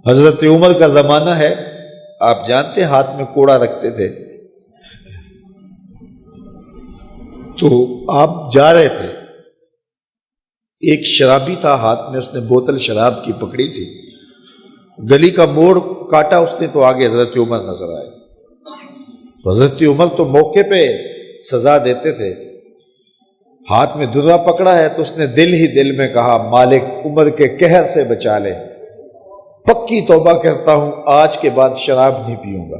حضرت عمر کا زمانہ ہے، آپ جانتے ہاتھ میں کوڑا رکھتے تھے، تو آپ جا رہے تھے، ایک شرابی تھا ہاتھ میں، اس نے بوتل شراب کی پکڑی تھی، گلی کا موڑ کاٹا اس نے تو آگے حضرت عمر نظر آئے۔ حضرت عمر تو موقع پہ سزا دیتے تھے، ہاتھ میں درہ پکڑا ہے تو اس نے دل ہی دل میں کہا مالک عمر کے قہر سے بچا لے، پکی توبہ کرتا ہوں آج کے بعد شراب نہیں پیوں گا،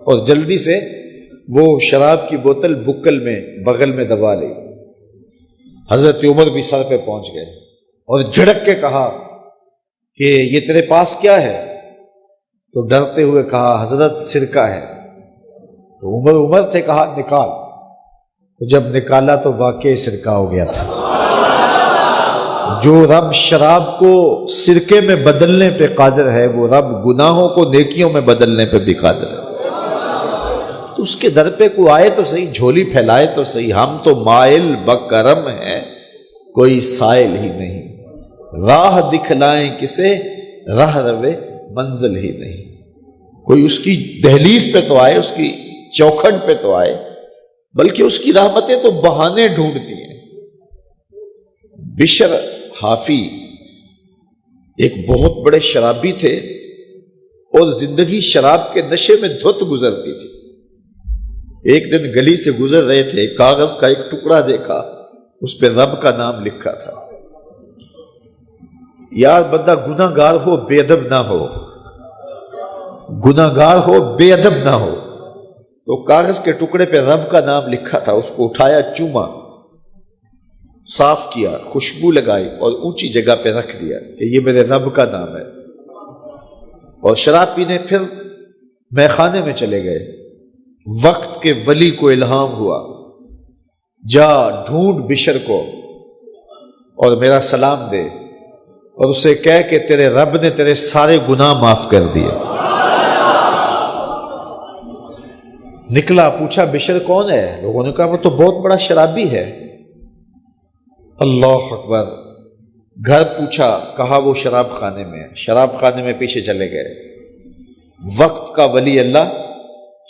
اور جلدی سے وہ شراب کی بوتل بکل میں بغل میں دبا لی۔ حضرت عمر بھی سر پہ پہنچ گئے اور جھڑک کے کہا کہ یہ تیرے پاس کیا ہے؟ تو ڈرتے ہوئے کہا حضرت سرکہ ہے۔ تو عمر سے کہا نکال، تو جب نکالا تو واقعی سرکہ ہو گیا تھا۔ جو رب شراب کو سرکے میں بدلنے پہ قادر ہے، وہ رب گناہوں کو نیکیوں میں بدلنے پہ بھی قادر ہے۔ تو اس کے در پہ کوئی آئے تو صحیح، جھولی پھیلائے تو صحیح، ہم تو مائل بکرم ہیں، کوئی سائل ہی نہیں، راہ دکھلائیں کسے، راہ روے منزل ہی نہیں۔ کوئی اس کی دہلیز پہ تو آئے، اس کی چوکھٹ پہ تو آئے، بلکہ اس کی رحمتیں تو بہانے ڈھونڈتی ہیں۔ بشر حافی ایک بہت بڑے شرابی تھے اور زندگی شراب کے نشے میں دھت گزرتی تھی۔ ایک دن گلی سے گزر رہے تھے، کاغذ کا ایک ٹکڑا دیکھا، اس پہ رب کا نام لکھا تھا۔ یار بندہ گناہ گار ہو بے ادب نہ ہو، گناہ گار ہو بے ادب نہ ہو۔ تو کاغذ کے ٹکڑے پہ رب کا نام لکھا تھا، اس کو اٹھایا، چوما، صاف کیا، خوشبو لگائی اور اونچی جگہ پہ رکھ دیا کہ یہ میرے رب کا نام ہے، اور شراب پینے پھر میخانے میں چلے گئے۔ وقت کے ولی کو الہام ہوا، جا ڈھونڈ بشر کو اور میرا سلام دے، اور اسے کہہ کہ تیرے رب نے تیرے سارے گناہ معاف کر دیے۔ نکلا، پوچھا بشر کون ہے؟ لوگوں نے کہا وہ تو بہت بڑا شرابی ہے۔ اللہ اکبر۔ گھر پوچھا، کہا وہ شراب خانے میں ہے۔ شراب خانے میں پیچھے چلے گئے۔ وقت کا ولی اللہ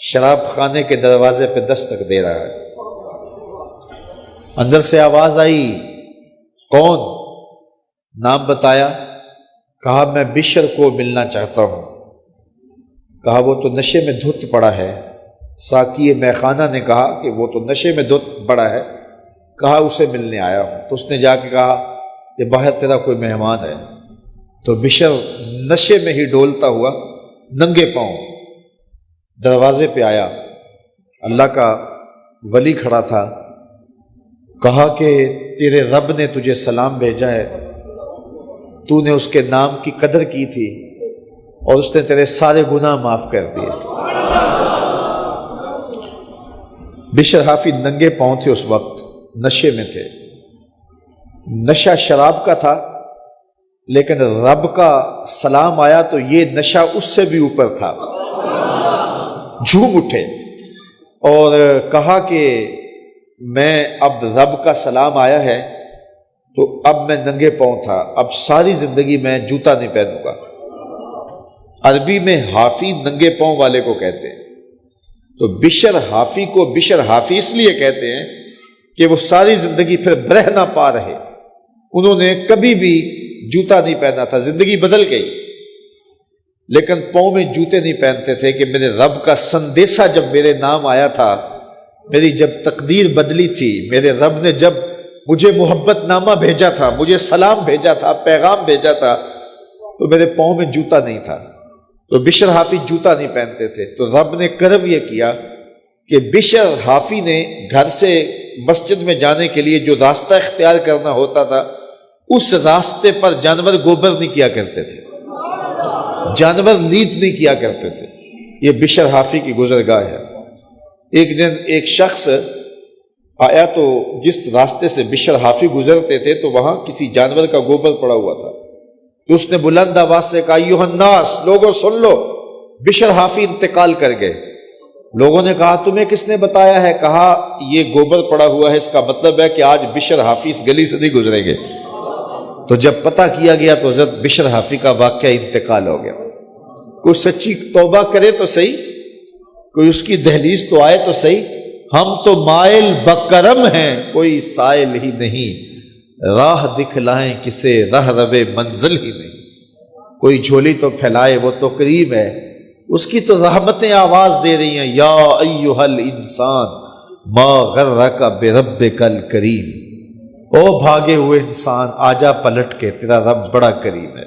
شراب خانے کے دروازے پہ دستک دے رہا ہے۔ اندر سے آواز آئی، کون؟ نام بتایا، کہا میں بشر کو ملنا چاہتا ہوں۔ کہا وہ تو نشے میں دھت پڑا ہے۔ ساقی میخانہ نے کہا کہ وہ تو نشے میں دھت پڑا ہے، کہا اسے ملنے آیا ہوں۔ تو اس نے جا کے کہا کہ باہر تیرا کوئی مہمان ہے۔ تو بشر نشے میں ہی ڈولتا ہوا ننگے پاؤں دروازے پہ آیا۔ اللہ کا ولی کھڑا تھا، کہا کہ تیرے رب نے تجھے سلام بھیجا ہے، تو نے اس کے نام کی قدر کی تھی اور اس نے تیرے سارے گناہ معاف کر دیے۔ بشر حافی ننگے پاؤں تھے، اس وقت نشے میں تھے۔ نشہ شراب کا تھا، لیکن رب کا سلام آیا تو یہ نشہ اس سے بھی اوپر تھا۔ جھوم اٹھے اور کہا کہ میں اب رب کا سلام آیا ہے تو اب میں ننگے پاؤں تھا، اب ساری زندگی میں جوتا نہیں پہنوں گا۔ عربی میں حافی ننگے پاؤں والے کو کہتے ہیں، تو بشر حافی کو بشر حافی اس لیے کہتے ہیں کہ وہ ساری زندگی پھر برہ نہ پا رہے، انہوں نے کبھی بھی جوتا نہیں پہنا تھا، زندگی بدل گئی، لیکن پاؤں میں جوتے نہیں پہنتے تھے کہ میرے رب کا سندیسہ جب میرے نام آیا تھا، میری جب تقدیر بدلی تھی، میرے رب نے جب مجھے محبت نامہ بھیجا تھا، مجھے سلام بھیجا تھا، پیغام بھیجا تھا، تو میرے پاؤں میں جوتا نہیں تھا۔ تو بشر حافی جوتا نہیں پہنتے تھے، تو رب نے کرم یہ کیا کہ بشر حافی نے گھر سے مسجد میں جانے کے لیے جو راستہ اختیار کرنا ہوتا تھا، اس راستے پر جانور گوبر نہیں کیا کرتے تھے، جانور لیت نہیں کیا کرتے تھے۔ یہ بشر حافی کی گزرگاہ ہے۔ ایک دن ایک شخص آیا تو جس راستے سے بشر حافی گزرتے تھے تو وہاں کسی جانور کا گوبر پڑا ہوا تھا، تو اس نے بلند آواز سے کہا ایھا الناس، لوگوں سن لو، بشر حافی انتقال کر گئے۔ لوگوں نے کہا تمہیں کس نے بتایا ہے؟ کہا یہ گوبر پڑا ہوا ہے، اس کا مطلب ہے کہ آج بشر حافی اس گلی سے نہیں گزریں گے۔ تو جب پتہ کیا گیا تو حضرت بشر حافی کا واقعہ انتقال ہو گیا. کوئی سچی توبہ کرے تو صحیح، کوئی اس کی دہلیز تو آئے تو صحیح. ہم تو مائل بکرم ہیں، کوئی سائل ہی نہیں، راہ دکھلائیں کسے رہ روے منزل ہی نہیں. کوئی جھولی تو پھیلائے وہ تو کریم ہے، اس کی تو رحمتیں آواز دے رہی ہیں، یا ایھا الانسان ما غرک بربک الکریم. او بھاگے ہوئے انسان، آجا پلٹ کے، تیرا رب بڑا کریم ہے.